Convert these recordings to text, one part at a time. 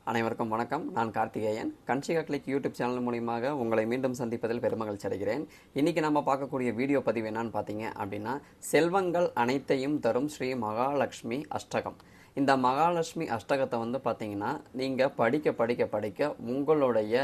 அனைவருக்கும் வணக்கம். நான் Karthikeyan. Kanshika click YouTube channel மூலியமாக உங்களை மீண்டும் சந்திப்பதில் பெருமகிழ்ச்சி அடைகிறேன். இன்றைக்கி நம்ம பார்க்கக்கூடிய வீடியோ பதிவு என்னன்னு பார்த்தீங்க அப்படின்னா, செல்வங்கள் அனைத்தையும் தரும் ஸ்ரீ மகாலட்சுமி அஷ்டகம். இந்த மகாலட்சுமி அஷ்டகத்தை பார்த்தீங்கன்னா, நீங்கள் படிக்க உங்களுடைய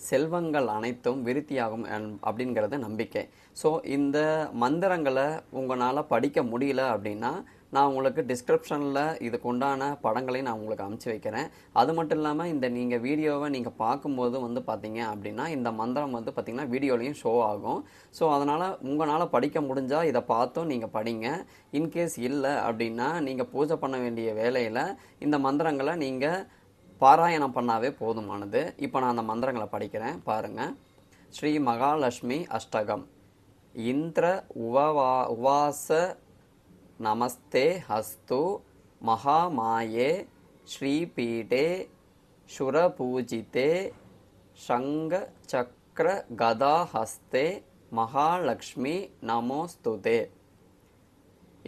செல்வங்கள் அனைத்தும் விருத்தியாகும் அப்படிங்கிறது நம்பிக்கை. ஸோ இந்த மந்திரங்களை உங்களால் படிக்க முடியல அப்படின்னா, நான் உங்களுக்கு டிஸ்கிரிப்ஷனில் இதுக்கு உண்டான படங்களையும் நான் உங்களுக்கு அனுப்பிச்சி வைக்கிறேன். அது மட்டும் இல்லாமல் இந்த நீங்கள் வீடியோவை நீங்கள் பார்க்கும்போது பார்த்தீங்க அப்படின்னா, இந்த மந்திரம் பார்த்திங்கன்னா வீடியோலையும் ஷோ ஆகும். ஸோ அதனால் உங்களால் படிக்க முடிஞ்சால் இதை பார்த்தும் நீங்கள் படிங்க. இன்கேஸ் இல்லை அப்படின்னா, நீங்கள் பூஜை பண்ண வேண்டிய வேலையில் இந்த மந்திரங்களை நீங்கள் பாராயணம் பண்ணாவே போதுமானது. இப்போ நான் அந்த மந்திரங்களை படிக்கிறேன் பாருங்கள். ஸ்ரீ மகாலட்சுமி அஷ்டகம். இந்திர உவாச நமஸ்தே ஹஸ்து மகாமாயே ஸ்ரீபீடே சுரபூஜிதே சங்க சக்கர கதாஹஸ்தே மகாலட்சுமி நமோஸ்துதே.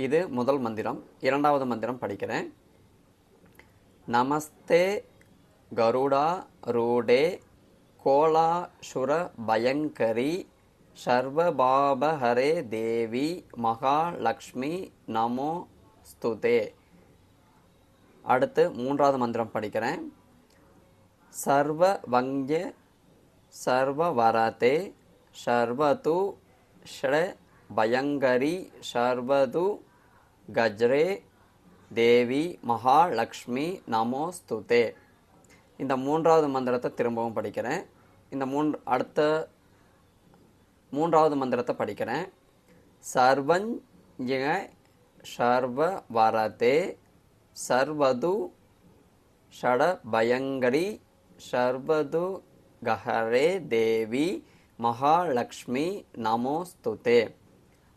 இது முதல் மந்திரம். இரண்டாவது மந்திரம் படிக்கிறேன். நமஸ்தே கருடா ரூடே கோலாசுர பயங்கரி சர்வபாபஹரே தேவி மகாலட்சுமி நமோஸ்துதே. அடுத்து மூன்றாவது மந்திரம் படிக்கிறேன். சர்வவங்ய சர்வவரதே சர்வது ஷ்ர பயங்கரி சர்வது கஜ்ரே தேவி மகாலட்சுமி நமோஸ்துதே. இந்த மூன்றாவது மந்திரத்தை திரும்பவும் படிக்கிறேன். அடுத்த மூன்றாவது மந்திரத்தை படிக்கிறேன். சர்வஞ்ய சர்வவரதே சர்வது ஷட பயங்கரி சர்வது கஹரே தேவி மகாலட்சுமி நமோஸ்துதே.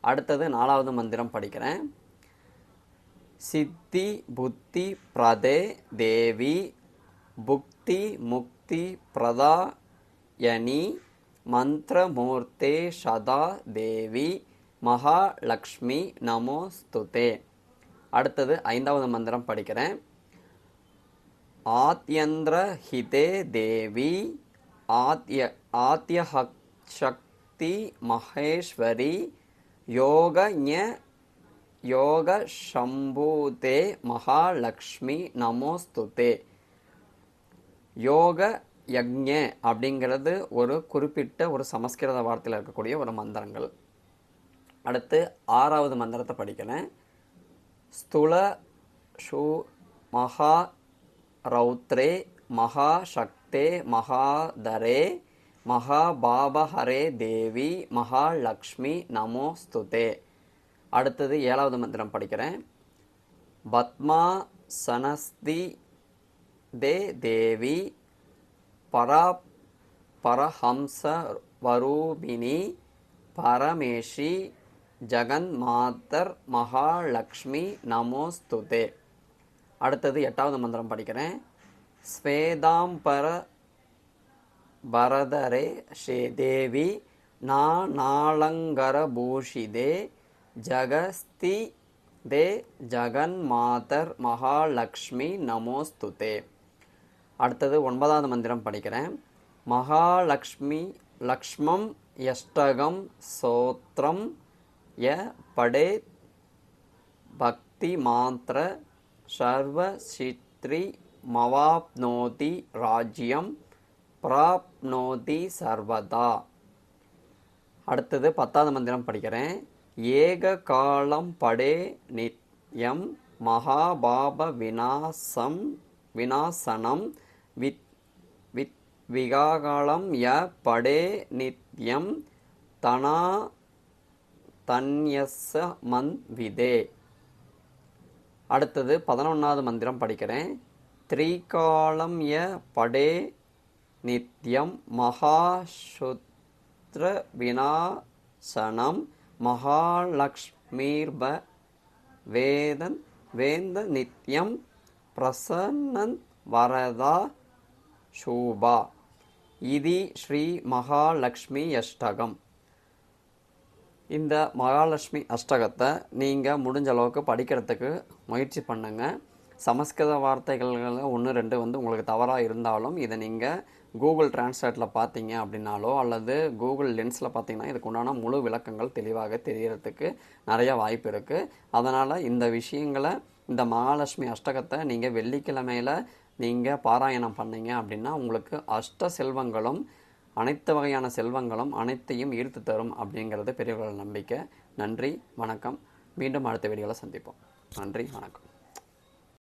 அடுத்தது நாலாவது மந்திரம் படிக்கிறேன். சித்தி புத்தி பிரதே தேவி புக்தி முக்தி பிரதாயனி மந்திரமூர்த்தே சதா தேவி மகாலட்சுமி நமோஸ்துதே. அடுத்தது ஐந்தாவது மந்திரம் படிக்கிறேன். ஆத்யந்திர ஹிதே தேவி ஆத்யசக்தி மகேஸ்வரி யோகஞ யோக சம்பூதே மகாலட்சுமி நமோஸ்துதே. யோக யக்ஞ அப்படிங்கிறது ஒரு குறிப்பிட்ட ஒரு சமஸ்கிருத வார்த்தையில் இருக்கக்கூடிய ஒரு மந்திரங்கள். அடுத்து ஆறாவது மந்திரத்தை படிக்கிறேன். ஸ்துல ஷு மகா ரௌத்ரே மகாசக்தே மகாதரே மகாபாபஹரே தேவி மகாலட்சுமி நமோஸ்துதே. அடுத்தது ஏழாவது மந்திரம் படிக்கிறேன். பத்மா சனஸ்தி தே தேவி பரஹம்ச வரூபிணி பரமேஷி ஜகன்மாதர் மகாலட்சுமி நமோஸ்துதே. அடுத்தது எட்டாவது மந்திரம் படிக்கிறேன். ஸ்வேதாம்பர பரதரே ஸ்ரீதேவி நாளங்கர பூஷிதே ஜகஸ்தி தே ஜகன்மாதர் மகாலட்சுமி நமோஸ்துதே. அடுத்தது ஒன்பதாவது மந்திரம் படிக்கிறேன். மகாலட்சுமி லக்ஷ்மம் யஷ்டகம் சோத்ரம் ய படே பக்தி மாத்திர சர்வசித்ரி மவாப்னோதி ராஜ்யம் பிராப்னோதி சர்வதா. அடுத்தது பத்தாவது மந்திரம் படிக்கிறேன். ஏக காலம் படே நித்யம் மகாபாப விநாசனம் விகாகாலம் ய படே நித்யம் தனா தன்யஸ்ஸ மந்த்விதே. அடுத்தது 11வது மந்திரம் படிக்கிறேன். த்ரிகாலம் ய படே நித்யம் மகாசுத்ர விநாசனம் மகாலக்ஷ்மீர்ப வேந்த நித்யம் பிரசன்னன் வரதா சூபா. இது ஸ்ரீ மகாலட்சுமி அஷ்டகம். இந்த மகாலட்சுமி அஷ்டகத்தை நீங்கள் முடிஞ்ச அளவுக்கு படிக்கிறதுக்கு முயற்சி பண்ணுங்க. சமஸ்கிருத வார்த்தைகளில் 1-2 வந்து உங்களுக்கு தவறாக இருந்தாலும் இதை நீங்கள் கூகுள் டிரான்ஸ்லேட்டில் பார்த்தீங்க அப்படின்னாலோ அல்லது கூகுள் லென்ஸில் பார்த்தீங்கன்னா இதுக்கு உண்டான முழு விளக்கங்கள் தெளிவாக தெரியறதுக்கு நிறைய வாய்ப்பு இருக்குது. அதனால் இந்த விஷயங்களை, இந்த மகாலட்சுமி அஷ்டகத்தை நீங்கள் வெள்ளிக்கிழமையில் நீங்கள் பாராயணம் பண்ணீங்க அப்படின்னா உங்களுக்கு அஷ்ட செல்வங்களும் அனைத்து வகையான செல்வங்களும் அனைத்தையும் ஈர்த்து தரும் அப்படிங்கிறது பெரியவர்கள் நம்பிக்கை. நன்றி, வணக்கம். மீண்டும் அடுத்த வீடியோவில் சந்திப்போம். நன்றி, வணக்கம்.